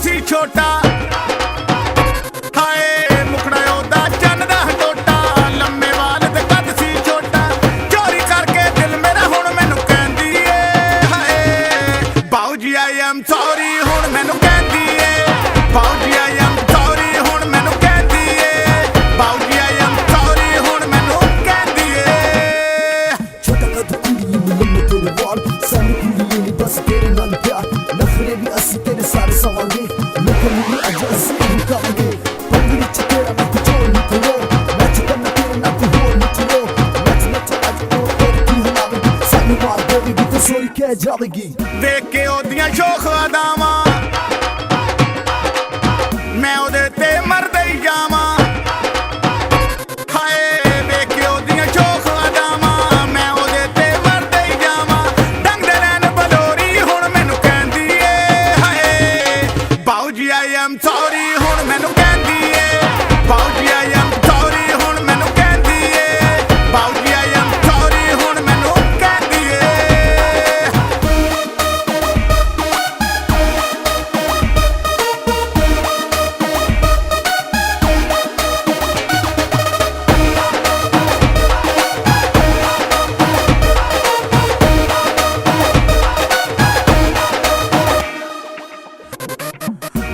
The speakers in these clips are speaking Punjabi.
ਸੀ ਛੋਟਾ ਹਾਏ ਮੁਖੜਾ ਉਹਦਾ ਚੰਨ ਦਾ ਟੋਟਾ ਲੰਮੇ ਵਾਲ ਤੇ ਕੱਦ ਸੀ ਛੋਟਾ ਚੋਰੀ ਕਰਕੇ ਦਿਲ ਮੇਰਾ ਹੁਣ ਮੈਨੂੰ ਕਹਿੰਦੀ ਏ ਹਾਏ ਬਾਊ ਜੀ ਆਈ ਐਮ ਸੌਰੀ ਹੁਣ ਮੈਨੂੰ ਕਹਿੰਦੀ ਏ ਬਾਊ ਜੀ ਆਈ ਐਮ ਸੌਰੀ ਹੁਣ ਮੈਨੂੰ ਕਹਿੰਦੀ ਏ ਬਾਊ ਜੀ ਆਈ ਐਮ ਸੌਰੀ ਹੁਣ ਮੈਨੂੰ ਕਹਿੰਦੀ ਏ ਛੋਟਾ ਕੱਦ ਕੁੜੀ ਨੂੰ ਲੰਮੇ ਤੇਰੇ ਵਾਲ ਸਾਨੂੰ ਕੁੜੀ ਨਹੀਂ ਬਸ ਤੇਰੇ ਨਾਲ ਪਿਆਰ ਨਖਰੇ ਵੀ ਅਸੀਂ ਤੇਰੇ ਸਾਰੇ ਸਵਾਂਗੇ ਲੋਕਾਂ ਨੂੰ ਅੱਜ ਅਸੀਂ ਨਹੀਂ ਕਰਾਂਗੇ ਪੰਗੜੀ ਚ ਤੇਰਾ ਮੈਂ ਕੁਝ ਨਹੀਂ ਕਰੋ ਨੱਚ ਕਰਨਾ ਤੇਰੇ ਨਾਲ ਕੋਈ ਹੋਰ ਨਹੀਂ ਚਲੋ ਨੱਚ ਅੱਜ ਉਹ ਤੇਰੀ ਹਲਾਵੇਗੀ ਸਾਨੂੰ ਮਾਰ ਦੇਵੇਗੀ ਤੇ ਸੋਈ ਕਹਿ ਜਾਵੇਗੀ ਦੇਖ ਕੇ ਉਹਦੀਆਂ ਸ਼ੋਖ ਅਦਾਵਾਂ ਮੈਂ ਉਹਦੇ ਤੇ ਮਰਦਾ ਹੀ ਜਾਵਾਂ ਹਾਏ ਵੇਖ ਕੇ ਉਹਦੀਆਂ ਸ਼ੋਖ ਅਦਾਵਾਂ ਮੈਂ ਉਹਦੇ ਤੇ ਮਰਦਾ ਹੀ ਜਾਵਾਂ ਡੰਗਦੇ ਰਹਿਣ ਬਲੋਰੀ ਹੁਣ ਮੈਨੂੰ ਕਹਿੰਦੀ ਏ ਹਾਏ ਬਾਊ ਜੀ ਆਈ ਐਮ ਸੌਰੀ ਹੁਣ ਮੈਨੂੰ ਕਹਿੰਦੀ ਏ ਬਾਊ ਜੀ ਆਈ ਐਮ ਸੌਰੀ ਹੁਣ ਮੈਨੂੰ ਕਹਿੰਦੀ ਏ ਬਾਊ ਜੀ ਆਈ ਐਮ ਸੌਰੀ ਹੁਣ ਮੈਨੂੰ ਕਹਿੰਦੀ ਏ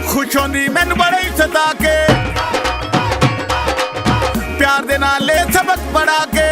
ਖੁਸ਼ ਹੁੰਦੀ ਮੈਨੂੰ ਬੜਾ ਹੀ ਸਤਾ ਕੇ ਪਿਆਰ ਦੇ ਨਾਲ ਸਬਕ ਪੜਾ ਕੇ